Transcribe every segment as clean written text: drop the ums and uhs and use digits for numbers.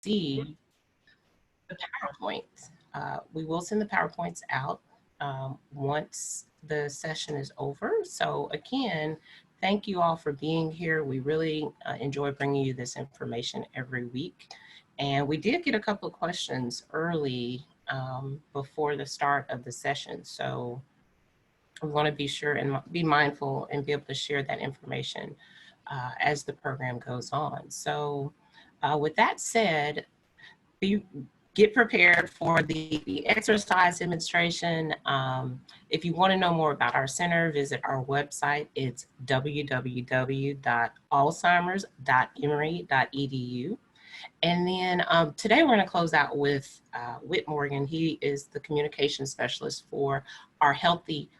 see the PowerPoints. We will send the PowerPoints out once the session is over. So again, thank you all for being here. We really enjoy bringing you this information every week. And we did get a couple of questions early before the start of the session. So we want to be sure and be mindful and be able to share that information as the program goes on. So with that said, get prepared for the exercise demonstration. If you want to know more about our center, visit our website. It's www.alzheimers.emory.edu. And then today we're going to close out with Whit Morgan. He is the communication specialist for our Healthy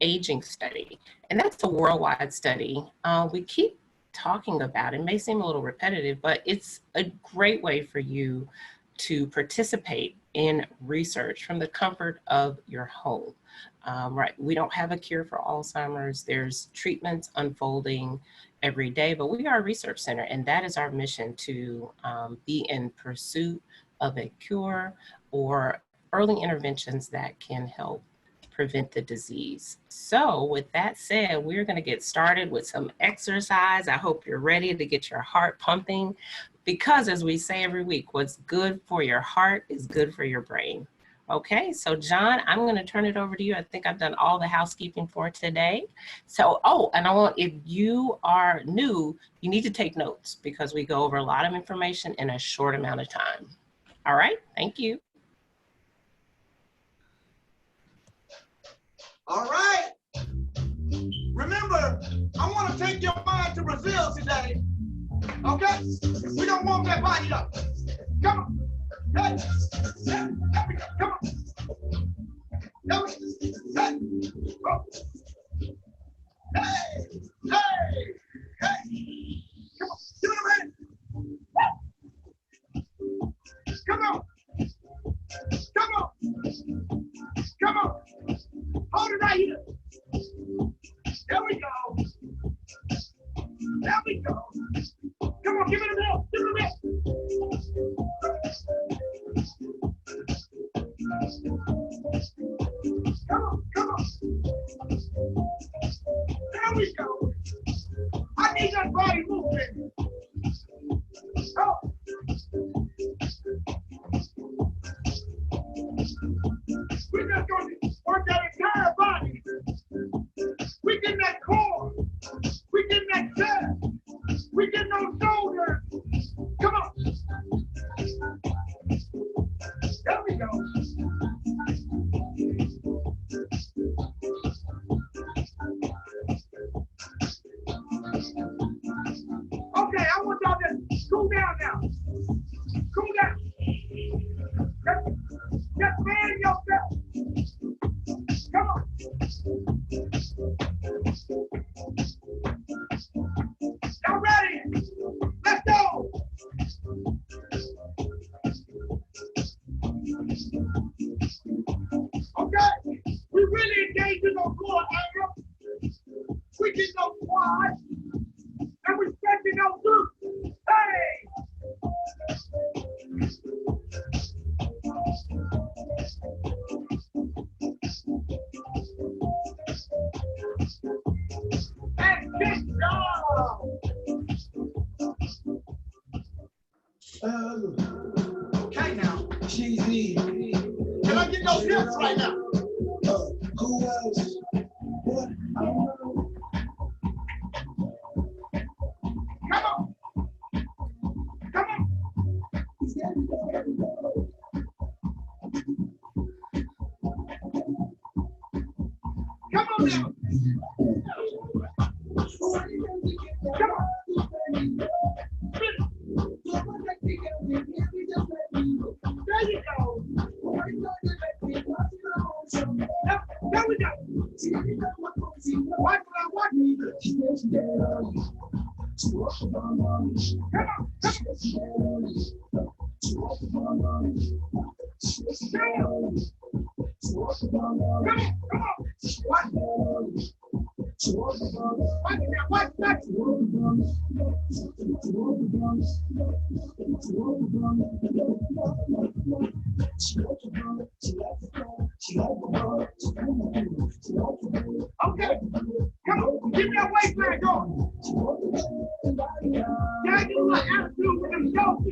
Aging study. And that's a worldwide study. We keep talking about it. It may seem a little repetitive, but it's a great way for you to participate in research from the comfort of your home. Right, we don't have a cure for Alzheimer's. There's treatments unfolding every day, but we are a research center, and that is our mission, to be in pursuit of a cure or early interventions that can help prevent the disease. So with that said, we're going to get started with some exercise. I hope you're ready to get your heart pumping, because as we say every week, what's good for your heart is good for your brain. Okay, so John, I'm going to turn it over to you. I think I've done all the housekeeping for today. So, and I want, if you are new, you need to take notes because we go over a lot of information in a short amount of time. All right, thank you. All right. Remember, I want to take your mind to Brazil today. Okay? We don't warm that body up. Come on. Hey. Hey. Come on. Come on. Hey. Oh. Hey. Hey. Hey. Come on. Give it a minute. Come on. Come on. Come on. Hold it right here. There we go. There we go. Come on, give it a bit. Give it a bit. Come on, come on. There we go. I need that body moving. Oh. We're just going to work that entire body. We get that core. We get that chest. We get those shoulders. Come on. There we go. Okay, I want y'all to cool down now. Cool down. Just man yourself. Come on. Y'all ready? Let's go. Okay, we really engaged in those core areas. We get those quads, and we stretching those glutes. Hey! And kick down. Okay now. Cheesy. Can I get those hips right now? Who else? What? I don't know. Come on. Come on. Come on now. Come on. There you go. There we go. Watch what I want. Come on. Come on. Come on. Watch. Watch that. Okay, come on, keep that waistline going. Can I get my attitude with them jokes?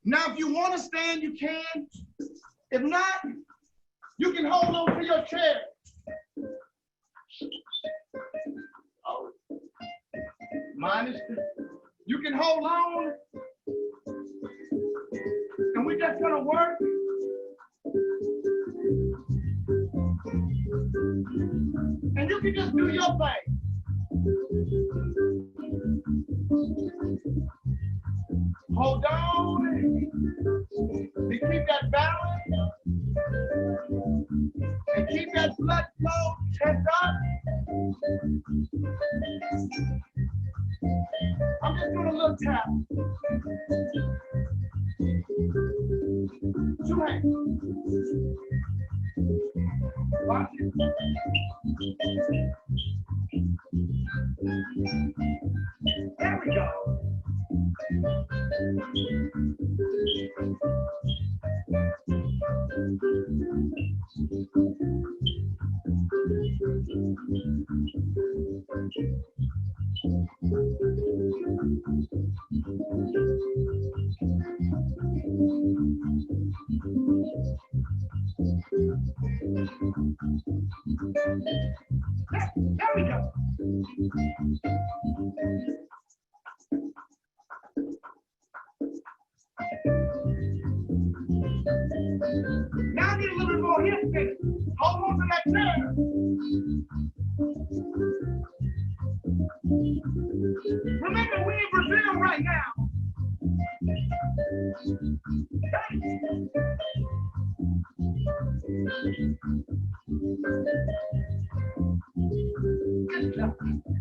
Now, if you want to stand, you can. If not, you can hold on to your chair. Oh, mine is. You can hold on, and we're just gonna work. And you can just do your thing. Hold on and keep that balance and keep that blood flow chest up. I'm just doing a little tap. Two hands. Watch it. There we go. There we go. Now I need a little bit more hip spin. Hold on to that chair. Remember, we're in Brazil right now.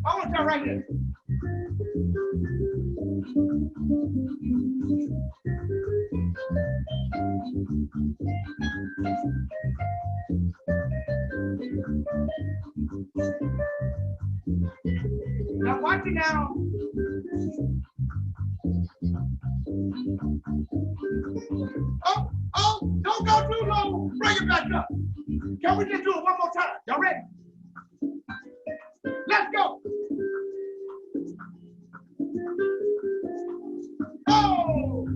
I want y'all right here. Now watch it now. Oh, don't go too low. Bring it back up. Can we just do it one more time? Y'all ready? Let's go. Oh!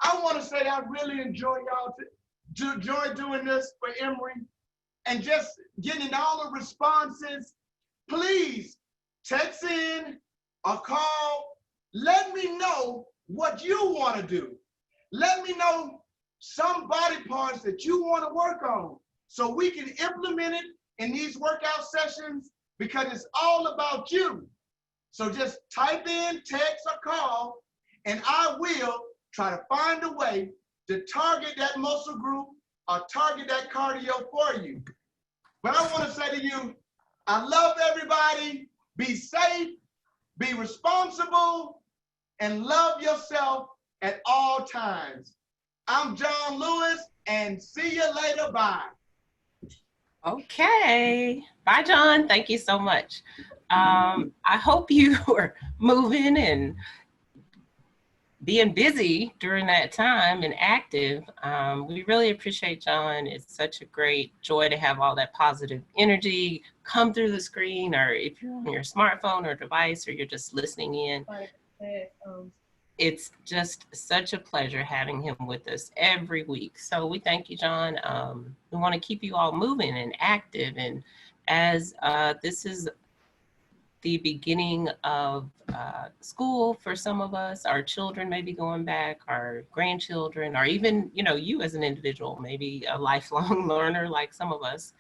I want to say I really enjoy doing this for Emory and just getting all the responses. Please text in or call. Let me know what you want to do. Let me know some body parts that you want to work on so we can implement it in these workout sessions because it's all about you. So just type in, text, or call, and I will try to find a way to target that muscle group or target that cardio for you. But I want to say to you, I love everybody. Be safe, be responsible, and love yourself at all times. I'm John Lewis, and see you later. Bye. Okay. Bye, John. Thank you so much. I hope you were moving and being busy during that time and active. We really appreciate John. It's such a great joy to have all that positive energy come through the screen, or if you're on your smartphone or device, or you're just listening in. It's just such a pleasure having him with us every week. So we thank you, John. We want to keep you all moving and active. And as this is the beginning of school for some of us, our children may be going back, our grandchildren, or even, you know, you as an individual, maybe a lifelong learner like some of us.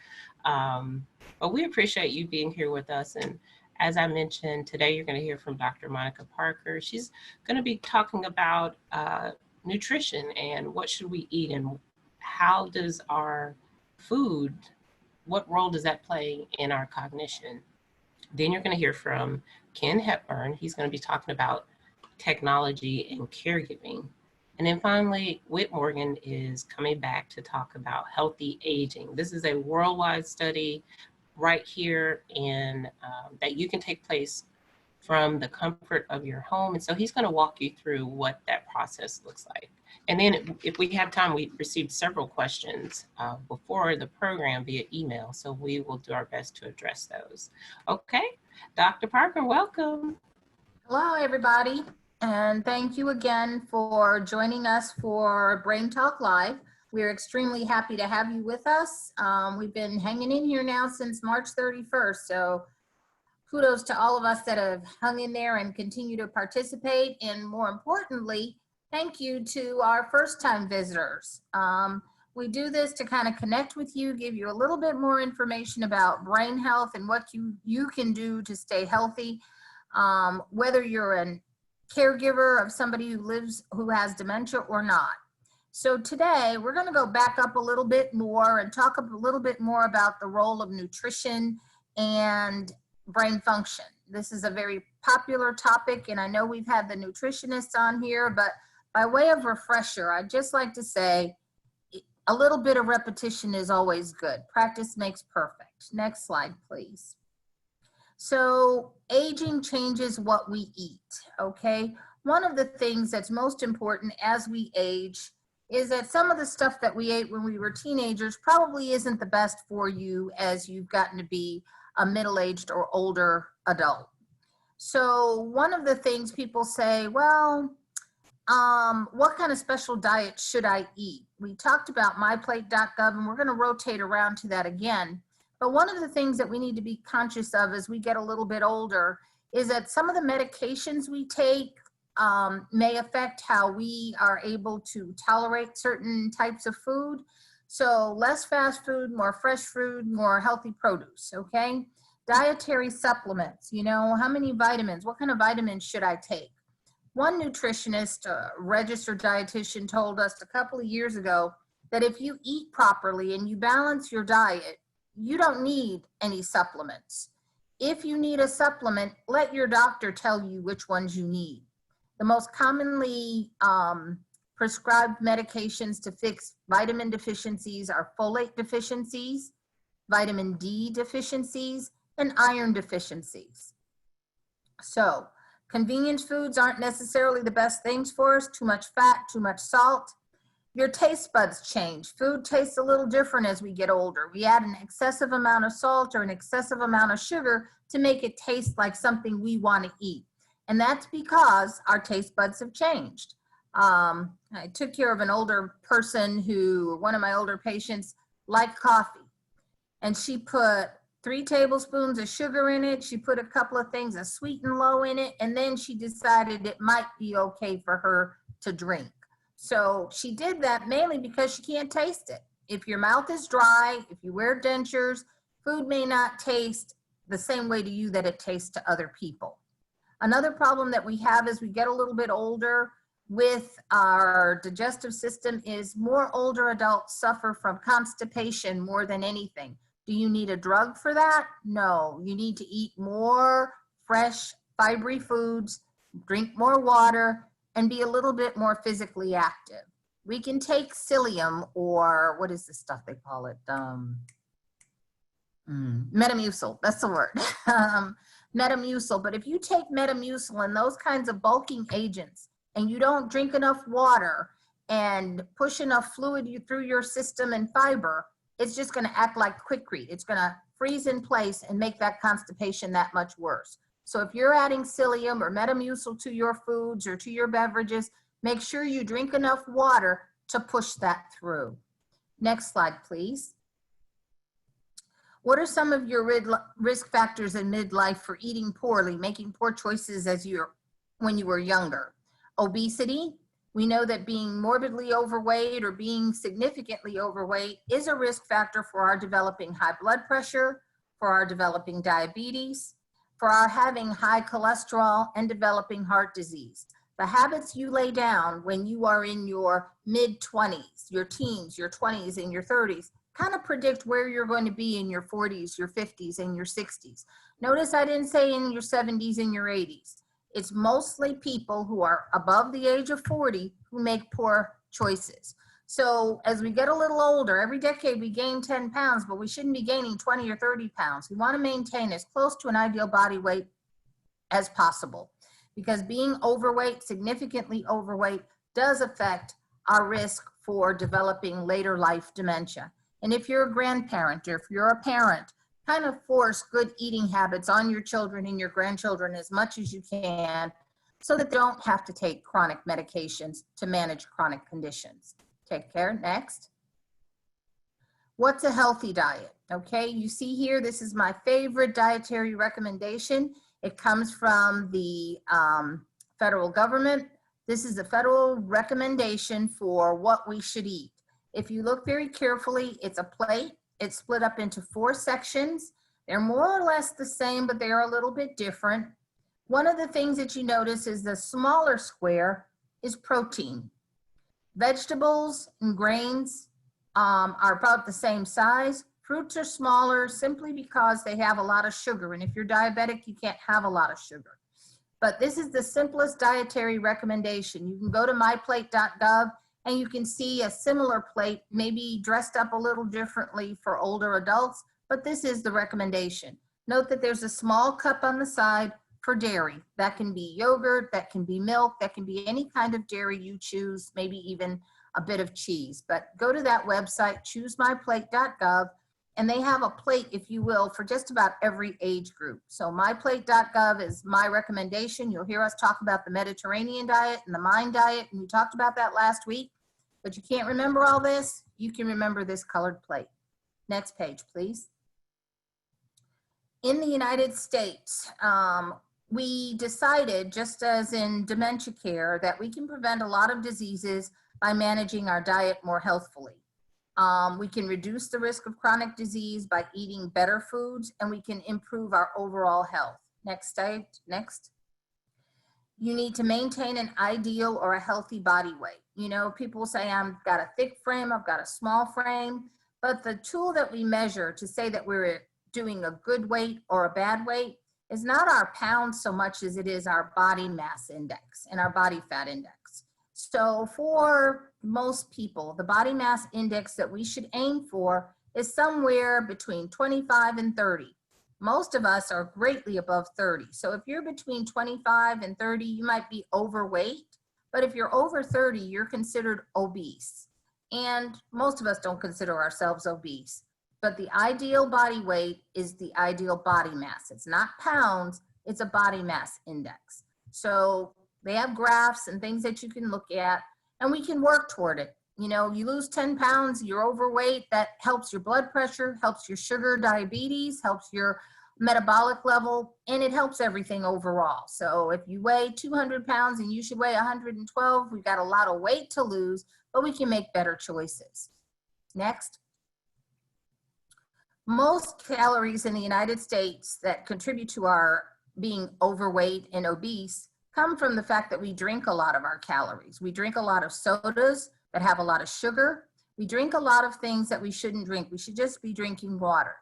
But we appreciate you being here with us. And as I mentioned, today you're going to hear from Dr. Monica Parker. She's going to be talking about nutrition and what should we eat and how does our food, what role does that play in our cognition? Then you're going to hear from Ken Hepburn. He's going to be talking about technology and caregiving. And then finally, Whit Morgan is coming back to talk about healthy aging. This is a worldwide study right here in that you can take place from the comfort of your home. And so he's going to walk you through what that process looks like. And then if we have time, we received several questions before the program via email. So we will do our best to address those. Okay, Dr. Parker, welcome. Hello, everybody. And thank you again for joining us for BrianTalk Live. We're extremely happy to have you with us. We've been hanging in here now since March 31st. So kudos to all of us that have hung in there and continue to participate. And more importantly, thank you to our first-time visitors. We do this to kind of connect with you, give you a little bit more information about brain health and what you can do to stay healthy. Whether you're a caregiver of somebody who has dementia or not. So today we're going to go back up a little bit more and talk a little bit more about the role of nutrition and brain function. This is a very popular topic, and I know we've had the nutritionists on here, but by way of refresher, I'd just like to say a little bit of repetition is always good. Practice makes perfect. Next slide, please. So aging changes what we eat, okay? One of the things that's most important as we age is that some of the stuff that we ate when we were teenagers probably isn't the best for you as you've gotten to be a middle-aged or older adult. So one of the things people say, well, what kind of special diet should I eat? We talked about myplate.gov, and we're going to rotate around to that again. But one of the things that we need to be conscious of as we get a little bit older is that some of the medications we take may affect how we are able to tolerate certain types of food. So less fast food, more fresh food, more healthy produce, okay? Dietary supplements, you know, how many vitamins, what kind of vitamins should I take? One nutritionist, registered dietitian, told us a couple of years ago that if you eat properly and you balance your diet, you don't need any supplements. If you need a supplement, let your doctor tell you which ones you need. The most commonly prescribed medications to fix vitamin deficiencies are folate deficiencies, vitamin D deficiencies, and iron deficiencies. So convenience foods aren't necessarily the best things for us. Too much fat, too much salt. Your taste buds change. Food tastes a little different as we get older. We add an excessive amount of salt or an excessive amount of sugar to make it taste like something we want to eat. And that's because our taste buds have changed. I took care of an older person one of my older patients, liked coffee. And she put 3 tablespoons of sugar in it. She put a couple of things of sweet and low in it. And then she decided it might be okay for her to drink. So she did that mainly because she can't taste it. If your mouth is dry, if you wear dentures, food may not taste the same way to you that it tastes to other people. Another problem that we have as we get a little bit older with our digestive system is more older adults suffer from constipation more than anything. Do you need a drug for that? No, you need to eat more fresh, fibery foods, drink more water, and be a little bit more physically active. We can take psyllium, or what is the stuff they call it? Metamucil, that's the word. Metamucil, but if you take Metamucil and those kinds of bulking agents and you don't drink enough water and push enough fluid through your system and fiber, it's just gonna act like Quikrete. It's gonna freeze in place and make that constipation that much worse. So if you're adding psyllium or Metamucil to your foods or to your beverages, make sure you drink enough water to push that through. Next slide, please. What are some of your risk factors in midlife for eating poorly, making poor choices when you were younger? Obesity. We know that being morbidly overweight or being significantly overweight is a risk factor for our developing high blood pressure, for our developing diabetes, for our having high cholesterol and developing heart disease. The habits you lay down when you are in your mid-20s, your teens, your 20s, and your 30s kind of predict where you're going to be in your 40s, your 50s, and your 60s. Notice I didn't say in your 70s and your 80s. It's mostly people who are above the age of 40 who make poor choices. So as we get a little older, every decade we gain 10 pounds, but we shouldn't be gaining 20 or 30 pounds. We want to maintain as close to an ideal body weight as possible, because being overweight, significantly overweight, does affect our risk for developing later life dementia. And if you're a grandparent or if you're a parent, kind of force good eating habits on your children and your grandchildren as much as you can so that they don't have to take chronic medications to manage chronic conditions. Take care. Next. What's a healthy diet? Okay, you see here, this is my favorite dietary recommendation. It comes from the federal government. This is a federal recommendation for what we should eat. If you look very carefully, it's a plate. It's split up into 4 sections. They're more or less the same, but they are a little bit different. One of the things that you notice is the smaller square is protein. Vegetables and grains are about the same size. Fruits are smaller simply because they have a lot of sugar. And if you're diabetic, you can't have a lot of sugar. But this is the simplest dietary recommendation. You can go to myplate.gov and you can see a similar plate, maybe dressed up a little differently for older adults, but this is the recommendation. Note that there's a small cup on the side for dairy. That can be yogurt, that can be milk, that can be any kind of dairy you choose, maybe even a bit of cheese. But go to that website, choosemyplate.gov, and they have a plate, if you will, for just about every age group. So myplate.gov is my recommendation. You'll hear us talk about the Mediterranean diet and the Mind diet, and we talked about that last week. But you can't remember all this. You can remember this colored plate. Next page, please. In the United States, we decided, just as in dementia care, that we can prevent a lot of diseases by managing our diet more healthfully. We can reduce the risk of chronic disease by eating better foods, and we can improve our overall health. Next slide, next. You need to maintain an ideal or a healthy body weight. You know, people say, I've got a thick frame, I've got a small frame, but the tool that we measure to say that we're doing a good weight or a bad weight is not our pounds so much as it is our body mass index and our body fat index. So for most people, the body mass index that we should aim for is somewhere between 25 and 30. Most of us are greatly above 30. So if you're between 25 and 30, you might be overweight. But if you're over 30, you're considered obese. And most of us don't consider ourselves obese. But the ideal body weight is the ideal body mass. It's not pounds, it's a body mass index. So they have graphs and things that you can look at, and we can work toward it. You know, you lose 10 pounds, you're overweight, that helps your blood pressure, helps your sugar, diabetes, helps your metabolic level, and it helps everything overall. So if you weigh 200 pounds and you should weigh 112, we've got a lot of weight to lose, but we can make better choices. Next. Most calories in the United States that contribute to our being overweight and obese come from the fact that we drink a lot of our calories. We drink a lot of sodas that have a lot of sugar. We drink a lot of things that we shouldn't drink. We should just be drinking water.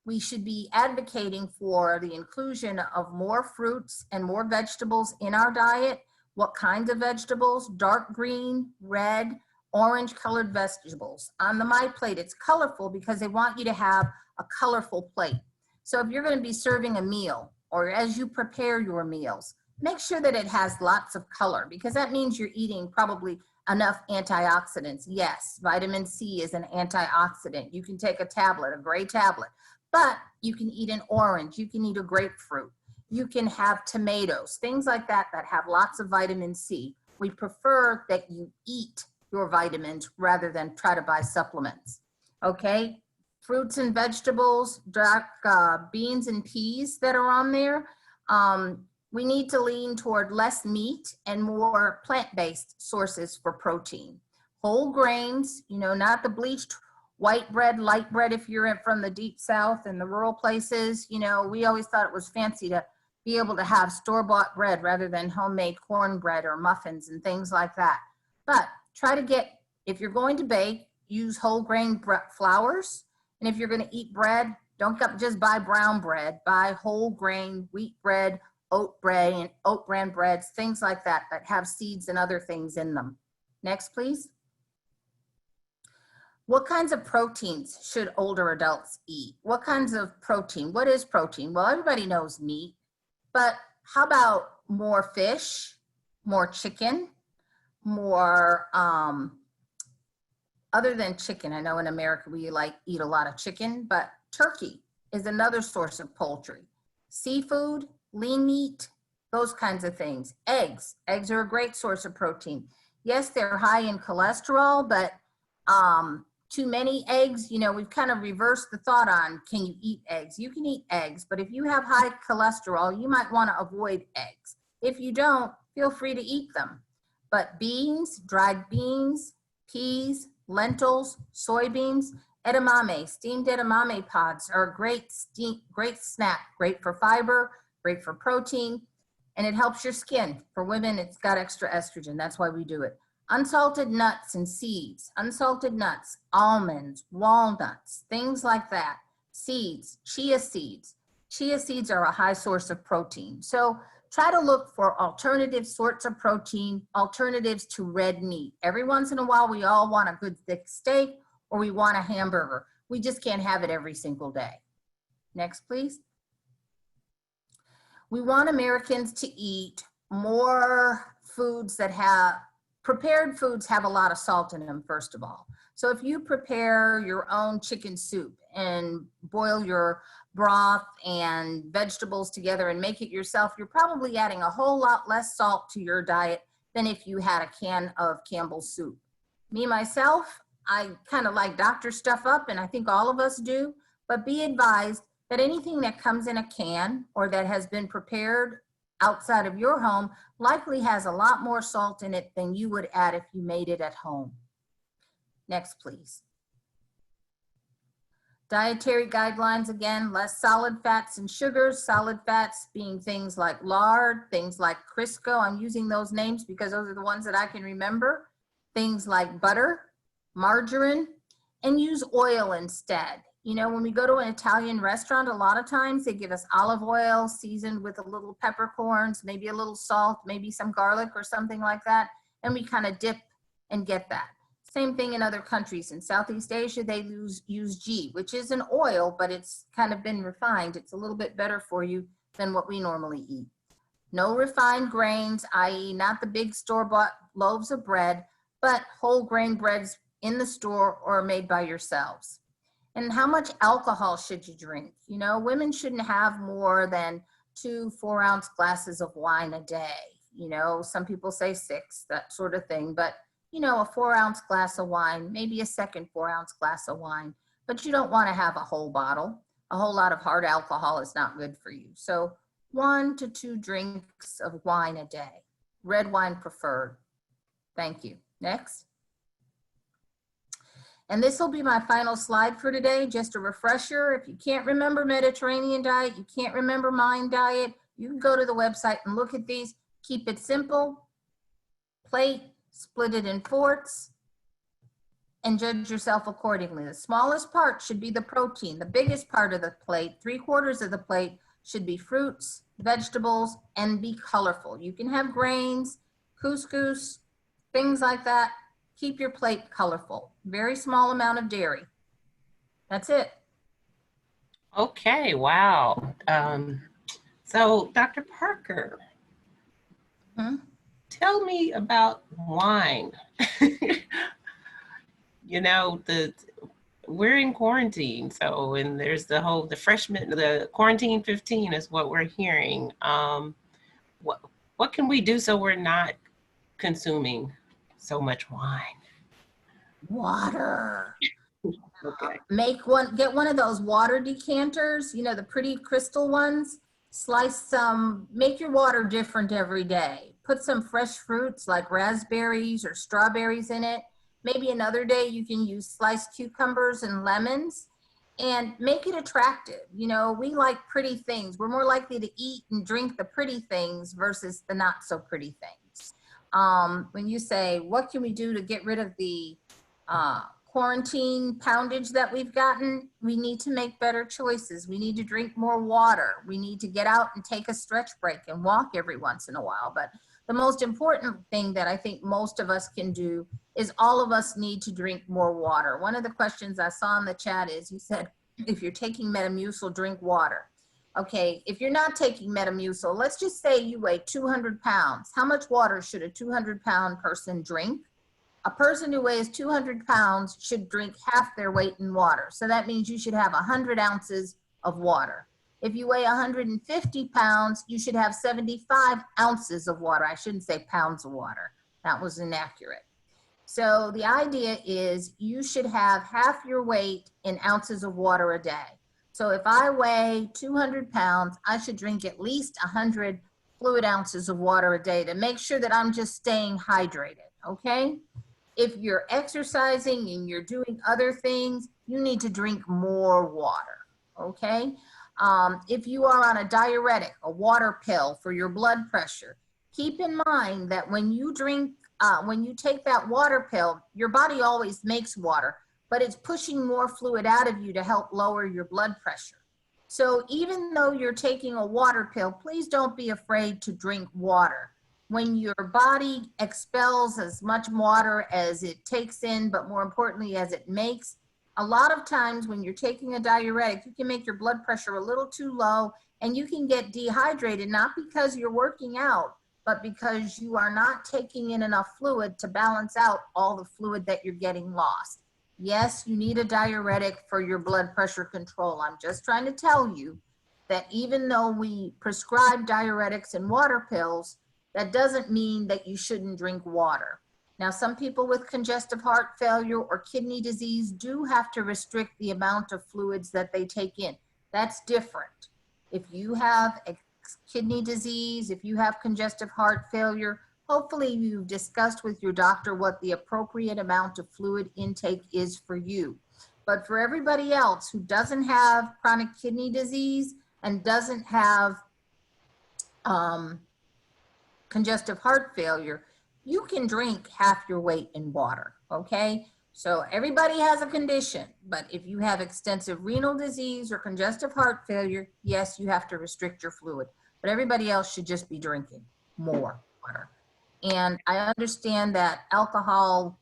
We should be advocating for the inclusion of more fruits and more vegetables in our diet. What kinds of vegetables? Dark green, red, orange colored vegetables. On the My Plate, it's colorful because they want you to have a colorful plate. So if you're going to be serving a meal, or as you prepare your meals, make sure that it has lots of color, because that means you're eating probably enough antioxidants. Yes, vitamin C is an antioxidant. You can take a tablet, a gray tablet, but you can eat an orange, you can eat a grapefruit, you can have tomatoes, things like that that have lots of vitamin C. We prefer that you eat your vitamins rather than try to buy supplements. Okay, fruits and vegetables, dark beans and peas that are on there. We need to lean toward less meat and more plant-based sources for protein. Whole grains, you know, not the bleached white bread, light bread if you're from the deep south and the rural places. You know, we always thought it was fancy to be able to have store-bought bread rather than homemade cornbread or muffins and things like that. But try to get, if you're going to bake, use whole grain flours. And if you're going to eat bread, don't just buy brown bread, buy whole grain, wheat bread, oat bread, and oat bran breads, things like that, that have seeds and other things in them. Next, please. What kinds of proteins should older adults eat? What kinds of protein? What is protein? Well, everybody knows meat, but how about more fish, more chicken, more, other than chicken? I know in America we eat a lot of chicken, but turkey is another source of poultry. Seafood, lean meat, those kinds of things. Eggs are a great source of protein. Yes, they're high in cholesterol, but too many eggs, you know, we've kind of reversed the thought on, can you eat eggs? You can eat eggs, but if you have high cholesterol, you might want to avoid eggs. If you don't, feel free to eat them. But beans, dried beans, peas, lentils, soybeans, edamame, steamed edamame pods are a great snack, great for fiber, great for protein, and it helps your skin. For women, it's got extra estrogen. That's why we do it. Unsalted nuts and seeds, unsalted nuts, almonds, walnuts, things like that. Seeds, chia seeds. Chia seeds are a high source of protein. So try to look for alternative sorts of protein, alternatives to red meat. Every once in a while, we all want a good thick steak or we want a hamburger. We just can't have it every single day. Next, please. We want Americans to eat more foods that have, prepared foods have a lot of salt in them, first of all. So if you prepare your own chicken soup and boil your broth and vegetables together and make it yourself, you're probably adding a whole lot less salt to your diet than if you had a can of Campbell's soup. Me, myself, I kind of like doctor stuff up, and I think all of us do, but be advised that anything that comes in a can or that has been prepared outside of your home likely has a lot more salt in it than you would add if you made it at home. Next, please. Dietary guidelines, again, less solid fats and sugars, solid fats being things like lard, things like Crisco. I'm using those names because those are the ones that I can remember. Things like butter, margarine, and use oil instead. You know, when we go to an Italian restaurant, a lot of times they give us olive oil seasoned with a little peppercorns, maybe a little salt, maybe some garlic or something like that, and we kind of dip and get that. Same thing in other countries. In Southeast Asia, they use ghee, which is an oil, but it's kind of been refined. It's a little bit better for you than what we normally eat. No refined grains, i.e. not the big store-bought loaves of bread, but whole grain breads in the store or made by yourselves. And how much alcohol should you drink? You know, women shouldn't have more than 2 4-ounce glasses of wine a day. You know, some people say 6, that sort of thing. But, you know, a 4-ounce glass of wine, maybe a second 4-ounce glass of wine. But you don't want to have a whole bottle. A whole lot of hard alcohol is not good for you. So 1 to 2 drinks of wine a day. Red wine preferred. Thank you. Next. And this will be my final slide for today, just a refresher. If you can't remember Mediterranean diet, you can't remember Mind diet, you can go to the website and look at these. Keep it simple, plate, split it in fourths, and judge yourself accordingly. The smallest part should be the protein. The biggest part of the plate, 3/4 of the plate, should be fruits, vegetables, and be colorful. You can have grains, couscous, things like that. Keep your plate colorful. Very small amount of dairy. That's it. Okay, wow. So Dr. Parker, tell me about wine. You know, we're in quarantine, so, and there's the quarantine 15 is what we're hearing. What can we do so we're not consuming so much wine? Water. Okay. Get one of those water decanters, you know, the pretty crystal ones. Slice some, make your water different every day. Put some fresh fruits like raspberries or strawberries in it. Maybe another day you can use sliced cucumbers and lemons. and make it attractive. You know, we like pretty things. We're more likely to eat and drink the pretty things versus the not so pretty things. When you say, what can we do to get rid of the quarantine poundage that we've gotten? We need to make better choices. We need to drink more water. We need to get out and take a stretch break and walk every once in a while. But the most important thing that I think most of us can do is all of us need to drink more water. One of the questions I saw in the chat is, you said, if you're taking Metamucil, drink water. Okay, if you're not taking Metamucil, let's just say you weigh 200 pounds. How much water should a 200-pound person drink? A person who weighs 200 pounds should drink half their weight in water. So that means you should have 100 ounces of water. If you weigh 150 pounds, you should have 75 ounces of water. I shouldn't say pounds of water. That was inaccurate. So the idea is you should have half your weight in ounces of water a day. So if I weigh 200 pounds, I should drink at least 100 fluid ounces of water a day to make sure that I'm just staying hydrated, okay? If you're exercising and you're doing other things, you need to drink more water, okay? If you are on a diuretic, a water pill for your blood pressure, keep in mind that when you drink, when you take that water pill, your body always makes water, but it's pushing more fluid out of you to help lower your blood pressure. So even though you're taking a water pill, please don't be afraid to drink water. When your body expels as much water as it takes in, but more importantly, as it makes, a lot of times when you're taking a diuretic, you can make your blood pressure a little too low and you can get dehydrated, not because you're working out, but because you are not taking in enough fluid to balance out all the fluid that you're getting lost. Yes, you need a diuretic for your blood pressure control. I'm just trying to tell you that even though we prescribe diuretics and water pills, that doesn't mean that you shouldn't drink water. Now, some people with congestive heart failure or kidney disease do have to restrict the amount of fluids that they take in. That's different. If you have kidney disease, if you have congestive heart failure, hopefully you've discussed with your doctor what the appropriate amount of fluid intake is for you. But for everybody else who doesn't have chronic kidney disease and doesn't have congestive heart failure, you can drink half your weight in water, okay? So everybody has a condition, but if you have extensive renal disease or congestive heart failure, yes, you have to restrict your fluid, but everybody else should just be drinking more water. And I understand that alcohol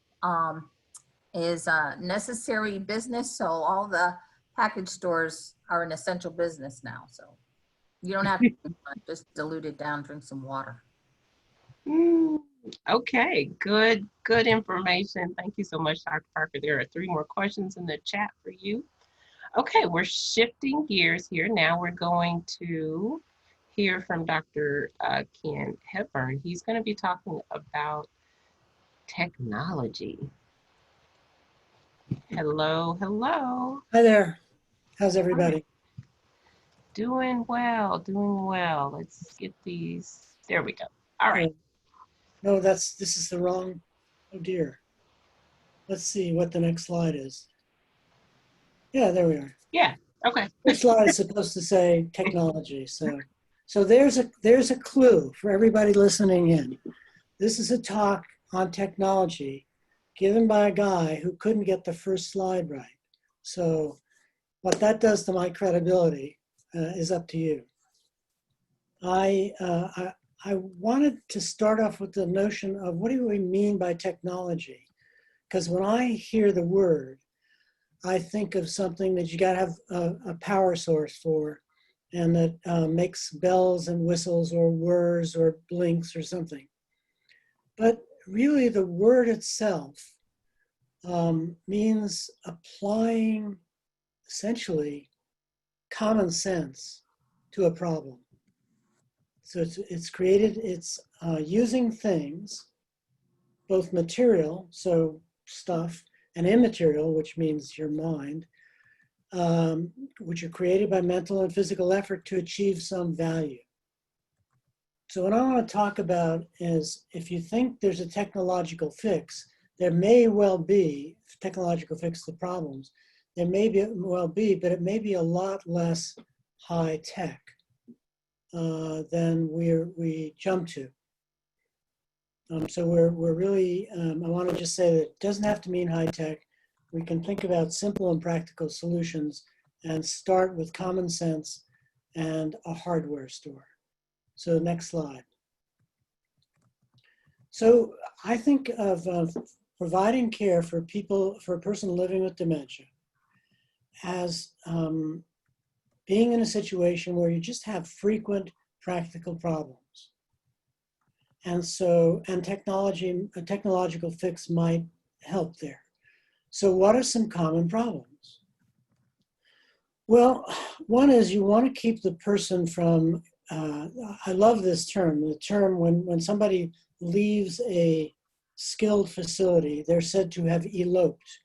is a necessary business, so all the package stores are an essential business now, so you don't have to just dilute it down, drink some water. Okay, good information. Thank you so much, Dr. Parker. There are 3 more questions in the chat for you. Okay, we're shifting gears here. Now we're going to hear from Dr. Ken Hepburn. He's going to be talking about technology. Hello. Hi there. How's everybody? Doing well. Let's get these. There we go. All right. No, this is the wrong, oh dear. Let's see what the next slide is. Yeah, there we are. Yeah, okay. This slide is supposed to say technology. So there's a clue for everybody listening in. This is a talk on technology given by a guy who couldn't get the first slide right. So what that does to my credibility is up to you. I wanted to start off with the notion of what do we mean by technology? Because when I hear the word, I think of something that you got to have a power source for, and that makes bells and whistles or whirs or blinks or something. But really the word itself means applying essentially common sense to a problem. So it's using things, both material, so stuff, and immaterial, which means your mind, which are created by mental and physical effort to achieve some value. So what I want to talk about is, if you think there's a technological fix, there may well be, technological fix to problems, It may be, well be, but it may be a lot less high tech than we jump to. So we're really, I want to just say that it doesn't have to mean high tech. We can think about simple and practical solutions and start with common sense and a hardware store. So next slide. So I think of providing care for a person living with dementia as being in a situation where you just have frequent practical problems. And so, and a technological fix might help there. So what are some common problems? Well, one is you want to keep the person from, I love this term, the term when somebody leaves a skilled facility, they're said to have eloped.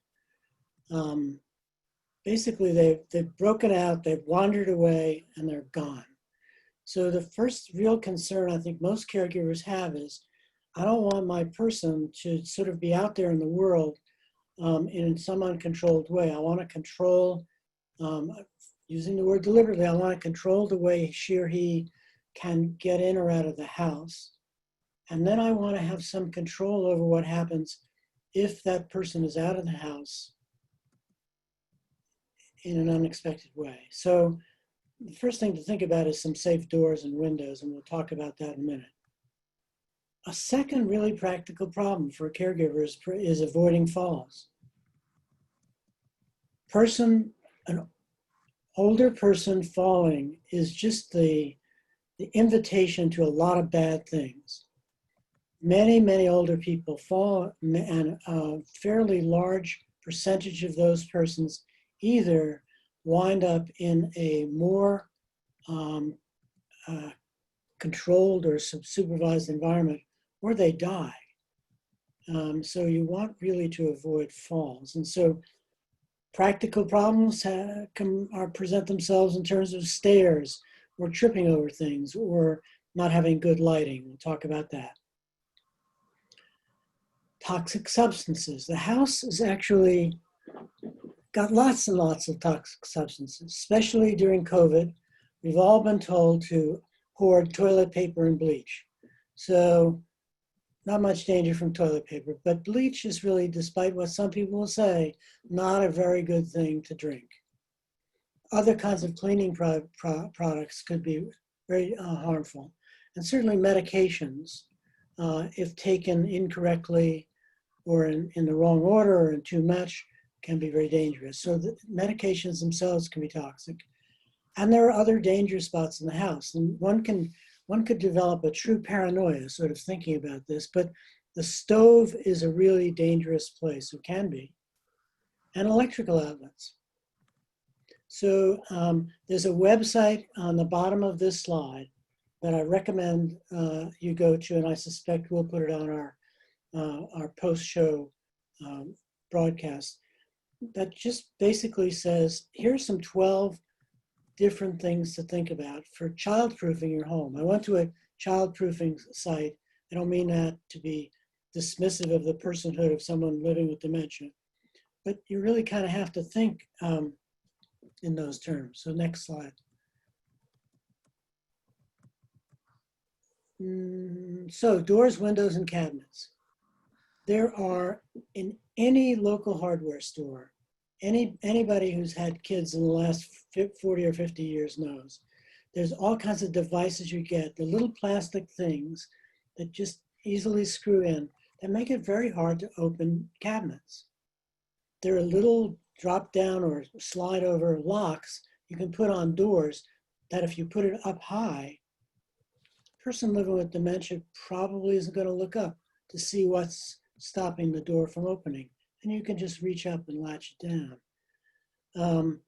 Basically, they've broken out, they've wandered away, and they're gone. So the first real concern I think most caregivers have is, I don't want my person to sort of be out there in the world in some uncontrolled way. I want to control, using the word deliberately, I want to control the way she or he can get in or out of the house. And then I want to have some control over what happens if that person is out of the house in an unexpected way. So the first thing to think about is some safe doors and windows, and we'll talk about that in a minute. A second really practical problem for a caregiver is avoiding falls. An older person falling is just the invitation to a lot of bad things. Many older people fall, and a fairly large percentage of those persons either wind up in a more controlled or supervised environment, or they die. So you want really to avoid falls. And so practical problems present themselves in terms of stairs, or tripping over things, or not having good lighting. We'll talk about that. Toxic substances. The house has actually got lots and lots of toxic substances, especially during COVID. We've all been told to hoard toilet paper and bleach. So not much danger from toilet paper, but bleach is really, despite what some people will say, not a very good thing to drink. Other kinds of cleaning products could be very harmful. And certainly medications, if taken incorrectly or in the wrong order or in too much, can be very dangerous. So the medications themselves can be toxic. And there are other danger spots in the house. And one could develop a true paranoia sort of thinking about this, but the stove is a really dangerous place, it can be. And electrical outlets. So there's a website on the bottom of this slide that I recommend you go to, and I suspect we'll put it on our post-show broadcast, that just basically says, here's some 12 different things to think about for child-proofing your home. I went to a child-proofing site. I don't mean that to be dismissive of the personhood of someone living with dementia, but you really kind of have to think in those terms. So next slide. So doors, windows, and cabinets. There are, in any local hardware store, anybody who's had kids in the last 40 or 50 years knows, there's all kinds of devices you get, the little plastic things that just easily screw in that make it very hard to open cabinets. There are little drop down or slide over locks you can put on doors that if you put it up high, a person living with dementia probably isn't going to look up to see what's stopping the door from opening. And you can just reach up and latch it down.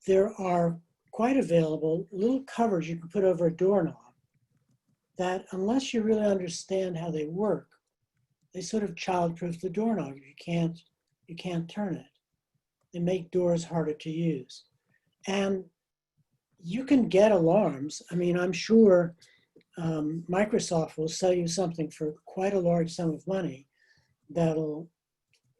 There are quite available little covers you can put over a doorknob that, unless you really understand how they work, they sort of child-proof the doorknob. You can't turn it. They make doors harder to use. And you can get alarms. I mean, I'm sure Microsoft will sell you something for quite a large sum of money that'll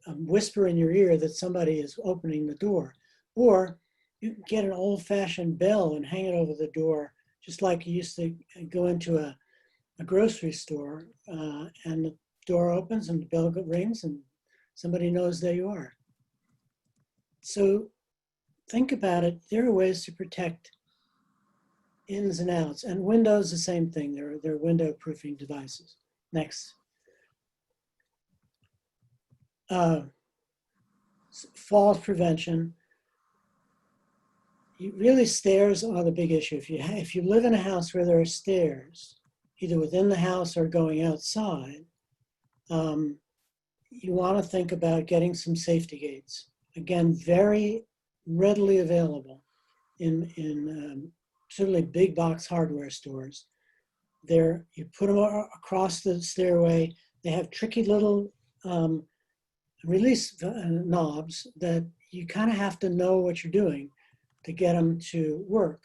whisper in your ear that somebody is opening the door. Or you can get an old-fashioned bell and hang it over the door, just like you used to go into a grocery store, and the door opens and the bell rings and somebody knows there you are. So think about it. There are ways to protect ins and outs. And windows, the same thing. They're window proofing devices. Next. Fall prevention. Really, stairs are the big issue. If you live in a house where there are stairs, either within the house or going outside, you want to think about getting some safety gates. Again, very readily available in certainly big box hardware stores. You put them across the stairway. They have tricky little release knobs that you kind of have to know what you're doing to get them to work.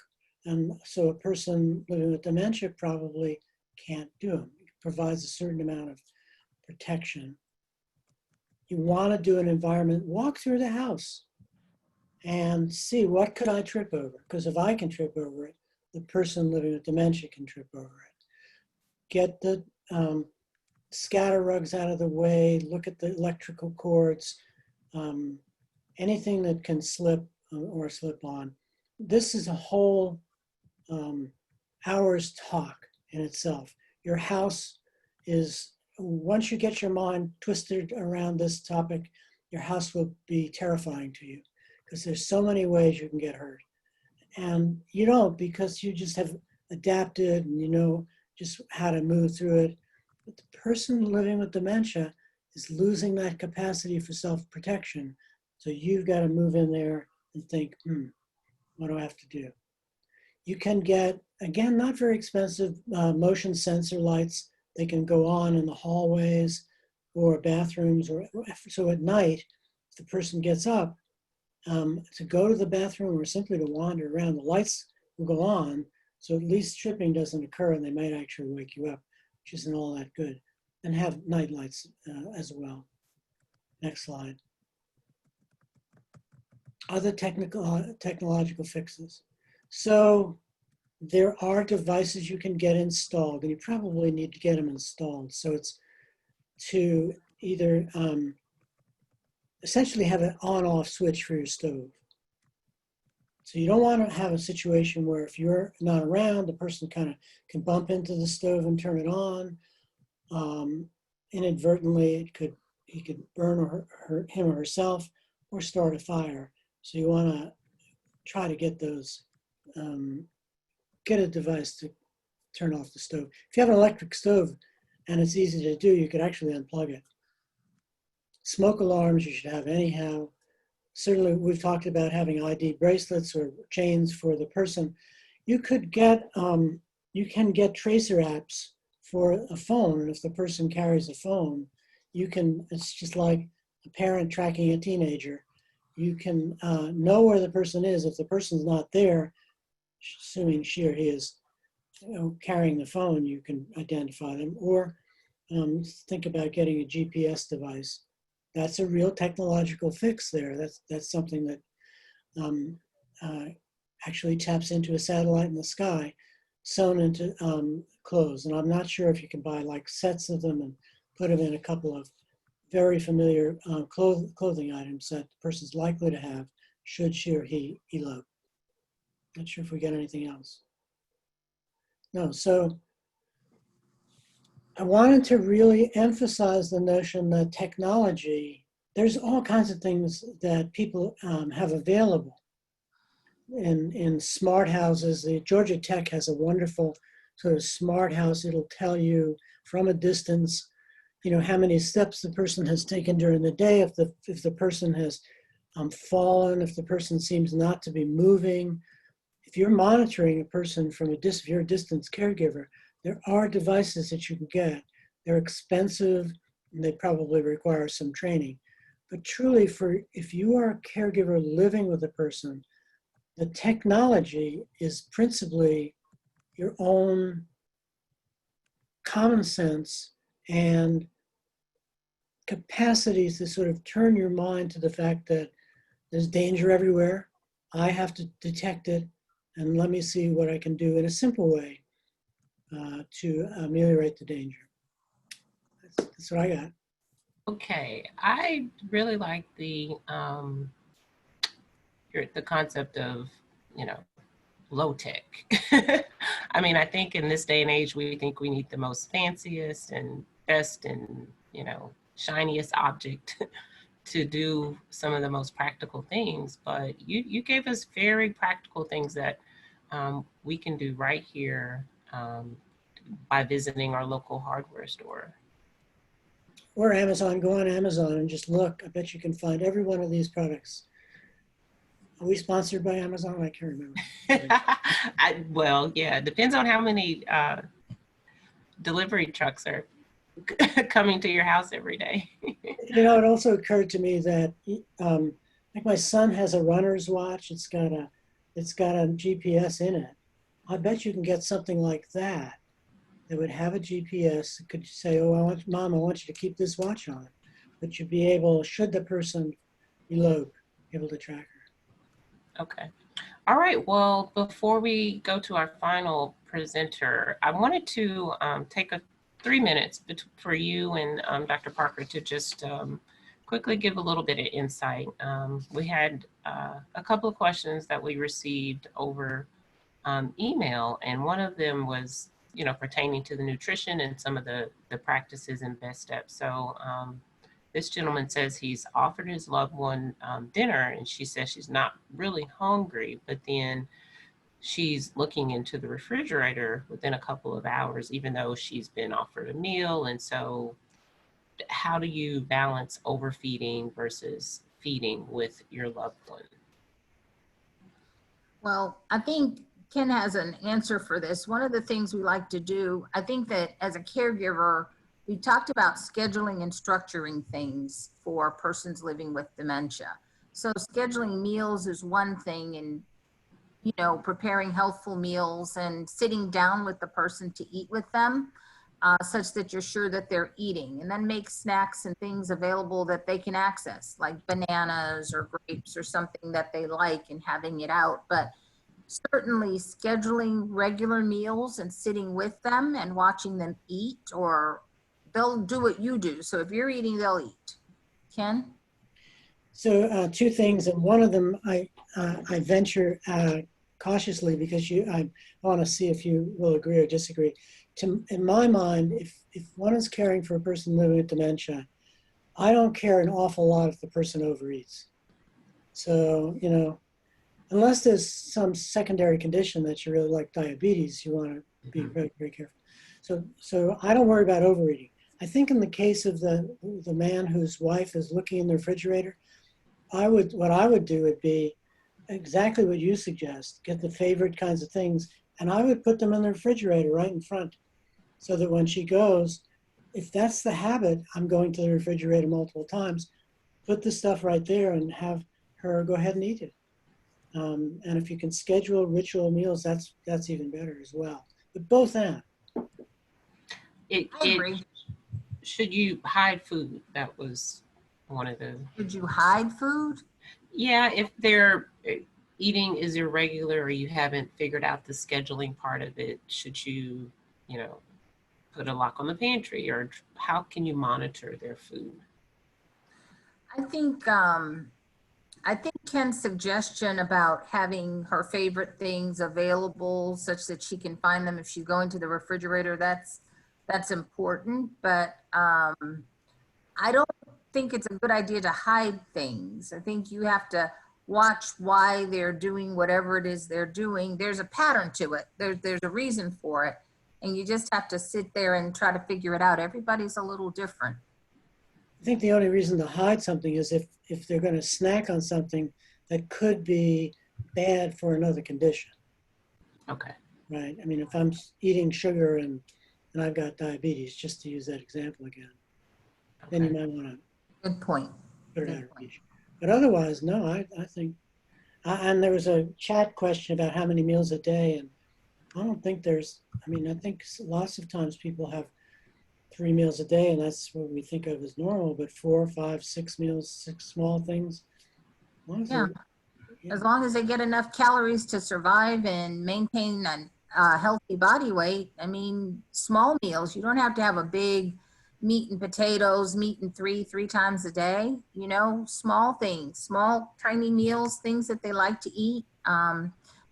And so a person living with dementia probably can't do them. It provides a certain amount of protection. You want to do an environment, walk through the house and see what could I trip over? Because if I can trip over it, the person living with dementia can trip over it. Get the scatter rugs out of the way, look at the electrical cords, anything that can slip or slip on. This is a whole hour's talk in itself. Your house is, once you get your mind twisted around this topic, your house will be terrifying to you because there's so many ways you can get hurt. And you don't, because you just have adapted and you know just how to move through it. But the person living with dementia is losing that capacity for self-protection. So you've got to move in there and think, what do I have to do? You can get, again, not very expensive motion sensor lights. They can go on in the hallways or bathrooms. So at night, if the person gets up to go to the bathroom or simply to wander around, the lights will go on. So at least tripping doesn't occur and they might actually wake you up, which isn't all that good. And have night lights as well. Next slide. Other technological fixes. So there are devices you can get installed, and you probably need to get them installed. So it's to either essentially have an on-off switch for your stove. So you don't want to have a situation where if you're not around, the person kind of can bump into the stove and turn it on. Inadvertently, he could burn him or herself or start a fire. So you want to try to get those, get a device to turn off the stove. If you have an electric stove and it's easy to do, you could actually unplug it. Smoke alarms you should have anyhow. Certainly we've talked about having ID bracelets or chains for the person. You can get tracer apps for a phone, and if the person carries a phone, it's just like a parent tracking a teenager. You can know where the person is. If the person's not there, assuming she or he is carrying the phone, you can identify them. Or think about getting a GPS device. That's a real technological fix there. That's something that actually taps into a satellite in the sky, sewn into clothes. And I'm not sure if you can buy like sets of them and put them in a couple of very familiar clothing items that the person's likely to have should she or he elope. Not sure if we get anything else. No, so I wanted to really emphasize the notion that technology, there's all kinds of things that people have available in smart houses. The Georgia Tech has a wonderful sort of smart house. It'll tell you from a distance, how many steps the person has taken during the day, if the person has fallen, if the person seems not to be moving. If you're monitoring a person from if you're a distance caregiver, there are devices that you can get. They're expensive and they probably require some training. But truly, if you are a caregiver living with a person, the technology is principally your own common sense and capacity to sort of turn your mind to the fact that there's danger everywhere. I have to detect it, and let me see what I can do in a simple way to ameliorate the danger. That's what I got. Okay, I really like the concept of, you know, low tech. I mean, I think in this day and age, we think we need the most fanciest and best and, you know, shiniest object to do some of the most practical things. But you gave us very practical things that we can do right here by visiting our local hardware store. Or Amazon, go on Amazon and just look. I bet you can find every one of these products. Are we sponsored by Amazon? I can't remember. Well, yeah, it depends on how many delivery trucks are coming to your house every day. You know, it also occurred to me that like my son has a runner's watch. It's got a GPS in it. I bet you can get something like that that would have a GPS. It could say, "Oh, Mom, I want you to keep this watch on," but you'd be able, should the person elope, able to track her. Okay. All right. Well, before we go to our final presenter, I wanted to take 3 minutes for you and Dr. Parker to just quickly give a little bit of insight. We had a couple of questions that we received over email, and one of them was, you know, pertaining to the nutrition and some of the practices and best steps. So this gentleman says he's offered his loved one dinner, and she says she's not really hungry, but then she's looking into the refrigerator within a couple of hours, even though she's been offered a meal. And so how do you balance overfeeding versus feeding with your loved one? Well, I think Ken has an answer for this. One of the things we like to do, I think that as a caregiver, we talked about scheduling and structuring things for persons living with dementia. So scheduling meals is one thing, and, you know, preparing healthful meals and sitting down with the person to eat with them, such that you're sure that they're eating, and then make snacks and things available that they can access, like bananas or grapes or something that they like, and having it out. But certainly scheduling regular meals and sitting with them and watching them eat, or they'll do what you do. So if you're eating, they'll eat. Ken? So two things, and one of them I venture cautiously, because I want to see if you will agree or disagree. In my mind, if one is caring for a person living with dementia, I don't care an awful lot if the person overeats. So, you know, unless there's some secondary condition that you really like diabetes, you want to be very, very careful. So I don't worry about overeating. I think in the case of the man whose wife is looking in the refrigerator, what I would do would be exactly what you suggest, get the favorite kinds of things, and I would put them in the refrigerator right in front, so that when she goes, if that's the habit, I'm going to the refrigerator multiple times, put the stuff right there and have her go ahead and eat it. And if you can schedule ritual meals, that's even better as well. But both and. I agree. Should you hide food? That was one of the. Should you hide food? Yeah, if they're eating is irregular or you haven't figured out the scheduling part of it, should you, you know, put a lock on the pantry, or how can you monitor their food? I think Ken's suggestion about having her favorite things available such that she can find them if she's going to the refrigerator, that's important. But I don't think it's a good idea to hide things. I think you have to watch why they're doing whatever it is they're doing. There's a pattern to it. There's a reason for it. And you just have to sit there and try to figure it out. Everybody's a little different. I think the only reason to hide something is if they're going to snack on something that could be bad for another condition. Okay. Right. I mean, if I'm eating sugar and I've got diabetes, just to use that example again, then you might want to. Good point. Put it out of reach. But otherwise, no, I think. And there was a chat question about how many meals a day, and I don't think there's. I mean, I think lots of times people have 3 meals a day, and that's what we think of as normal. But 4, 5, 6 meals, 6 small things. Yeah. As long as they get enough calories to survive and maintain a healthy body weight. I mean, small meals, you don't have to have a big meat and potatoes, meat and three times a day, you know, small things, small tiny meals, things that they like to eat.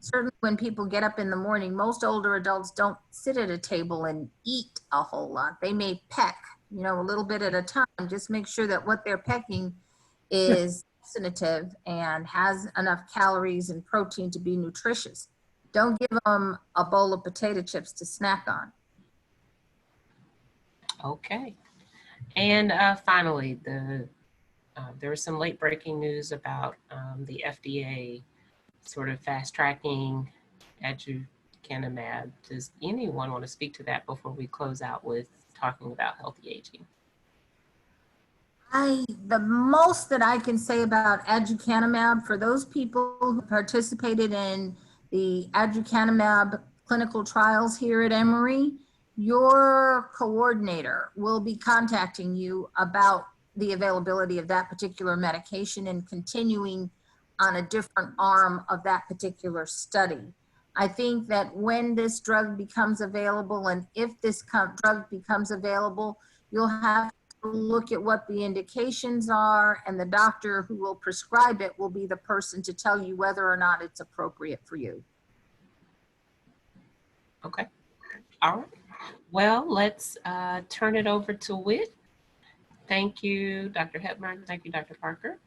Certainly when people get up in the morning, most older adults don't sit at a table and eat a whole lot. They may peck, you know, a little bit at a time. Just make sure that what they're pecking is substantive and has enough calories and protein to be nutritious. Don't give them a bowl of potato chips to snack on. Okay. And finally, there was some late breaking news about the FDA sort of fast tracking aducanumab. Does anyone want to speak to that before we close out with talking about healthy aging? The most that I can say about aducanumab, for those people who participated in the aducanumab clinical trials here at Emory, your coordinator will be contacting you about the availability of that particular medication and continuing on a different arm of that particular study. I think that when this drug becomes available, and if this drug becomes available, you'll have look at what the indications are, and the doctor who will prescribe it will be the person to tell you whether or not it's appropriate for you. Okay. All right. Well, let's turn it over to Whit. Thank you, Dr. Hepburn. Thank you, Dr. Parker.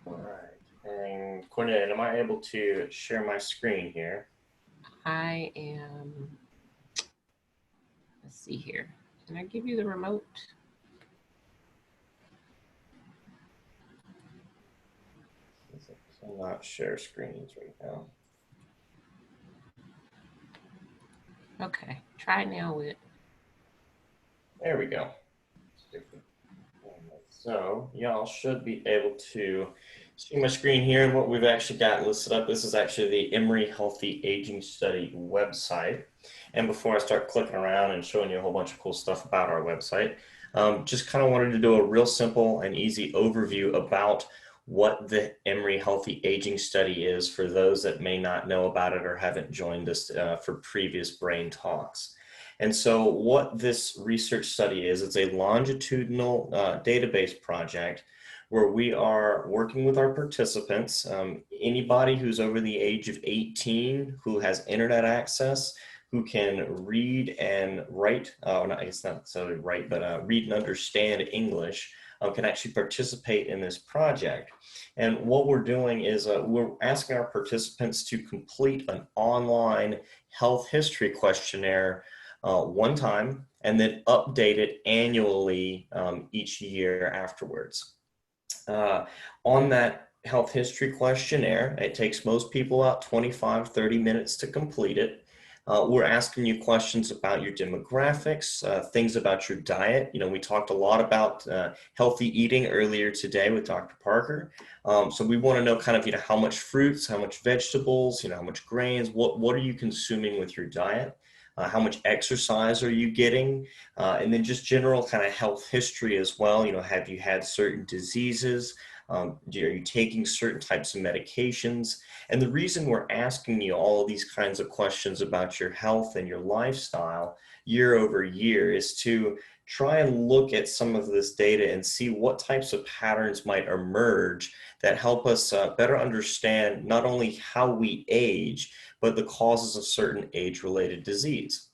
All right. And Cornette, am I able to share my screen here? I am. Let's see here. Can I give you the remote? I'll not share screens right now. Okay. Try it now, Whit. There we go. So y'all should be able to see my screen here, and what we've actually got listed up. This is actually the Emory Healthy Aging Study website. And before I start clicking around and showing you a whole bunch of cool stuff about our website, just kind of wanted to do a real simple and easy overview about what the Emory Healthy Aging Study is for those that may not know about it or haven't joined us for previous Brain Talks. And so what this research study is, it's a longitudinal database project where we are working with our participants, anybody who's over the age of 18, who has internet access, who can read and write, I guess not necessarily write, but read and understand English, can actually participate in this project. And what we're doing is we're asking our participants to complete an online health history questionnaire one time, and then update it annually each year afterwards. On that health history questionnaire, it takes most people about 25-30 minutes to complete it. We're asking you questions about your demographics, things about your diet. You know, we talked a lot about healthy eating earlier today with Dr. Parker. So we want to know kind of, you know, how much fruits, how much vegetables, you know, how much grains, what are you consuming with your diet? How much exercise are you getting? And then just general kind of health history as well. You know, have you had certain diseases? Are you taking certain types of medications? And the reason we're asking you all of these kinds of questions about your health and your lifestyle year over year is to try and look at some of this data and see what types of patterns might emerge that help us better understand not only how we age, but the causes of certain age-related disease.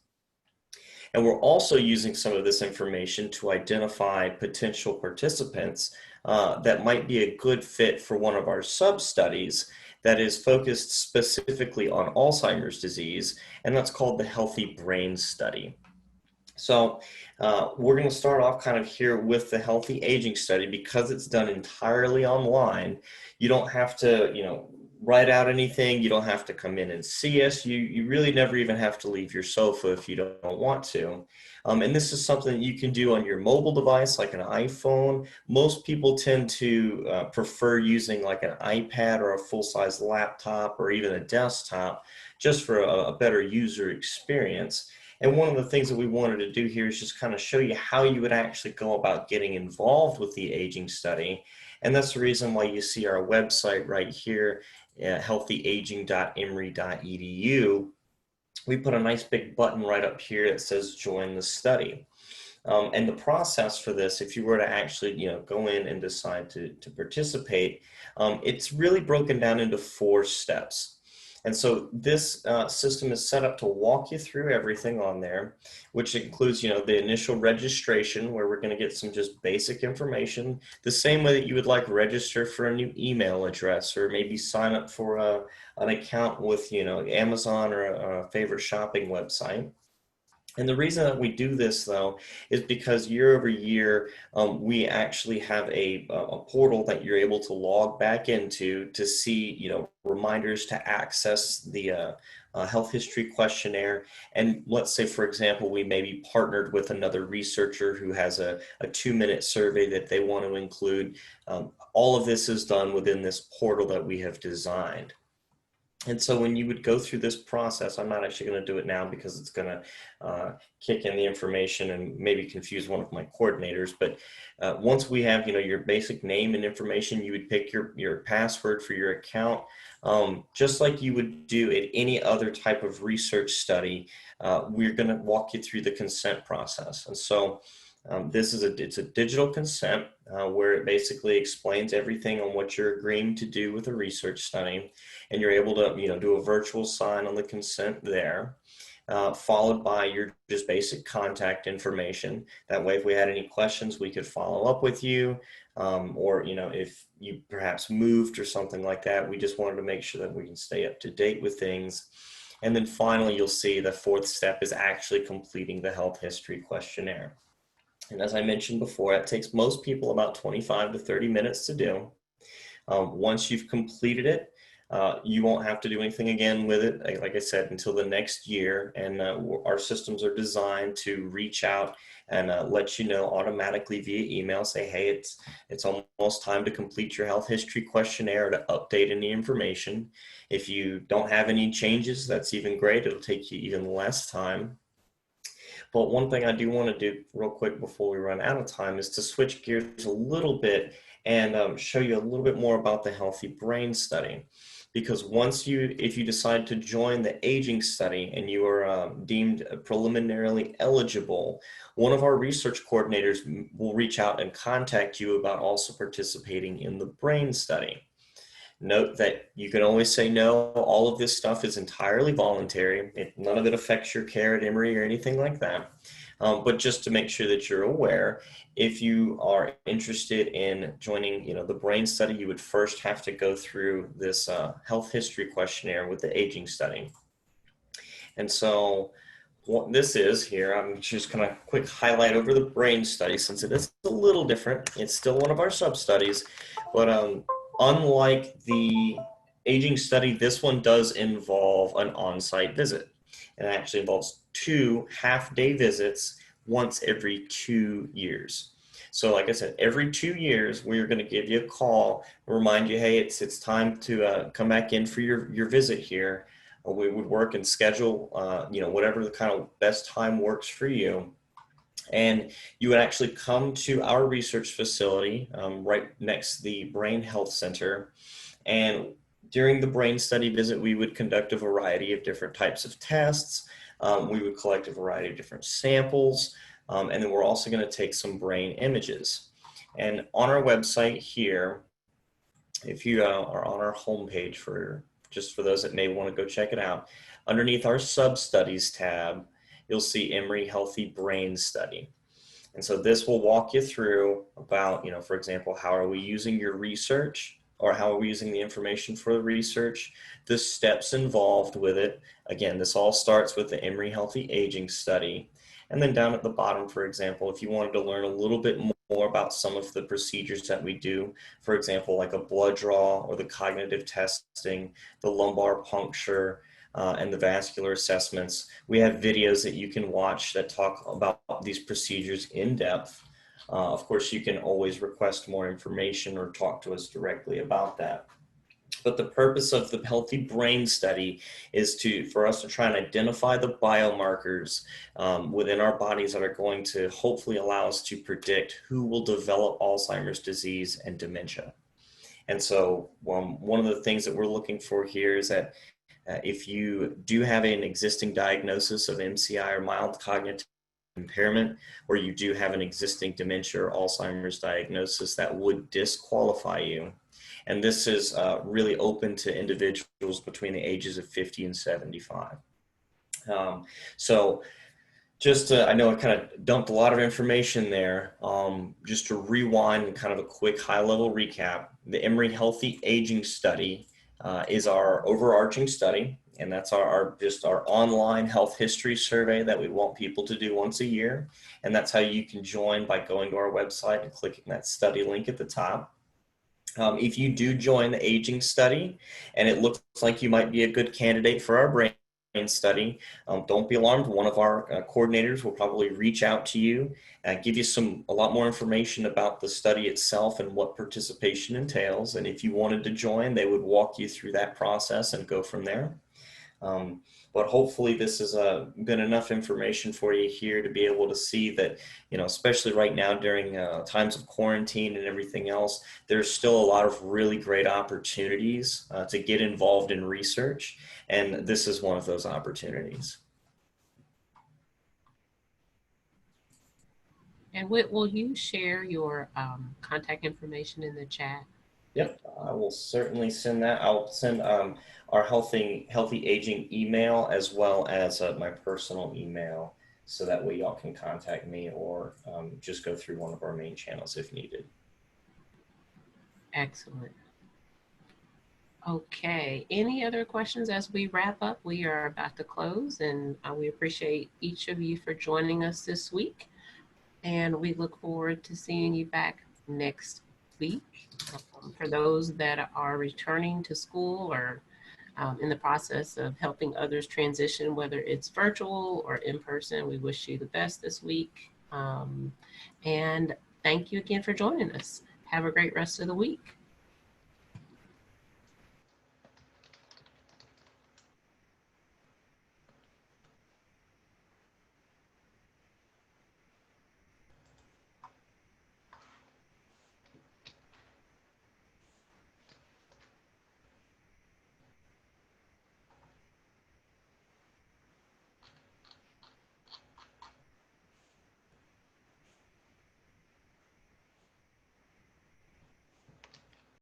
And we're also using some of this information to identify potential participants that might be a good fit for one of our sub-studies that is focused specifically on Alzheimer's disease, and that's called the Healthy Brain Study. So we're going to start off kind of here with the Healthy Aging Study. Because it's done entirely online, you don't have to, you know, write out anything. You don't have to come in and see us. You really never even have to leave your sofa if you don't want to. And this is something you can do on your mobile device, like an iPhone. Most people tend to prefer using like an iPad or a full-size laptop or even a desktop just for a better user experience. And one of the things that we wanted to do here is just kind of show you how you would actually go about getting involved with the aging study And that's the reason why you see our website right here, healthyaging.emory.edu. We put a nice big button right up here that says join the study. And the process for this, if you were to actually, go in and decide to participate, it's really broken down into 4 steps. And so this system is set up to walk you through everything on there, which includes, the initial registration, where we're going to get some just basic information, the same way that you would like register for a new email address, or maybe sign up for an account with, Amazon or a favorite shopping website. And the reason that we do this, though, is because year over year, we actually have a portal that you're able to log back into to see, reminders to access the health history questionnaire. And let's say, for example, we may be partnered with another researcher who has a 2-minute survey that they want to include. All of this is done within this portal that we have designed. And so when you would go through this process, I'm not actually going to do it now because it's going to kick in the information and maybe confuse one of my coordinators. But once we have, your basic name and information, you would pick your password for your account, just like you would do at any other type of research study. We're going to walk you through the consent process. And so it's a digital consent where it basically explains everything on what you're agreeing to do with a research study, and you're able to do a virtual sign on the consent there, followed by your just basic contact information. That way, if we had any questions, we could follow up with you, or if you perhaps moved or something like that. We just wanted to make sure that we can stay up to date with things. And then finally, you'll see the 4th step is actually completing the health history questionnaire. And as I mentioned before, it takes most people about 25 to 30 minutes to do. Once you've completed it, you won't have to do anything again with it, like I said, until the next year. And our systems are designed to reach out and let you know automatically via email, say, hey, it's almost time to complete your health history questionnaire, to update any information. If you don't have any changes, that's even great. It'll take you even less time. But one thing I do want to do real quick before we run out of time is to switch gears a little bit and show you a little bit more about the Healthy Brain Study. Because if you decide to join the aging study and you are deemed preliminarily eligible, one of our research coordinators will reach out and contact you about also participating in the brain study. Note that you can always say no. All of this stuff is entirely voluntary. None of it affects your care at Emory or anything like that. But just to make sure that you're aware, if you are interested in joining, the brain study, you would first have to go through this health history questionnaire with the aging study. And so what this is here, I'm just going to quick highlight over the brain study since it is a little different. It's still one of our sub-studies, but unlike the aging study, this one does involve an on-site visit. And it actually involves 2 half-day visits once every 2 years. So like I said, every 2 years, we're going to give you a call, remind you, hey, it's time to come back in for your visit here. We would work and schedule, whatever the kind of best time works for you. And you would actually come to our research facility right next to the Brain Health Center. And during the brain study visit, we would conduct a variety of different types of tests. We would collect a variety of different samples. And then we're also going to take some brain images. And on our website here, if you are on our homepage, for those that may want to go check it out, underneath our sub-studies tab, you'll see Emory Healthy Brain Study. And so this will walk you through about, for example, how are we using your research, or how are we using the information for the research, the steps involved with it. Again, this all starts with the Emory Healthy Aging Study. And then down at the bottom, for example, if you wanted to learn a little bit more about some of the procedures that we do, for example, like a blood draw or the cognitive testing, the lumbar puncture, and the vascular assessments, we have videos that you can watch that talk about these procedures in depth. Of course, you can always request more information or talk to us directly about that. But the purpose of the Healthy Brain Study is for us to try and identify the biomarkers within our bodies that are going to hopefully allow us to predict who will develop Alzheimer's disease and dementia. And so one of the things that we're looking for here is that if you do have an existing diagnosis of MCI or mild cognitive impairment, or you do have an existing dementia or Alzheimer's diagnosis, that would disqualify you. And this is really open to individuals between the ages of 50 and 75. So just to, I know I kind of dumped a lot of information there. Just to rewind and kind of a quick high-level recap, the Emory Healthy Aging Study is our overarching study, and that's our online health history survey that we want people to do once a year. And that's how you can join, by going to our website and clicking that study link at the top. If you do join the aging study and it looks like you might be a good candidate for our brain study, don't be alarmed. One of our coordinators will probably reach out to you and give you a lot more information about the study itself and what participation entails. And if you wanted to join, they would walk you through that process and go from there. But hopefully this has been enough information for you here to be able to see that, especially right now during times of quarantine and everything else, there's still a lot of really great opportunities to get involved in research. And this is one of those opportunities. And will you share your contact information in the chat? Yep, I will certainly send that. I'll send our healthy aging email as well as my personal email, so that way y'all can contact me or just go through one of our main channels if needed. Excellent. Okay, any other questions as we wrap up? We are about to close, and we appreciate each of you for joining us this week. And we look forward to seeing you back next week. For those that are returning to school or in the process of helping others transition, whether it's virtual or in person, we wish you the best this week. And thank you again for joining us. Have a great rest of the week.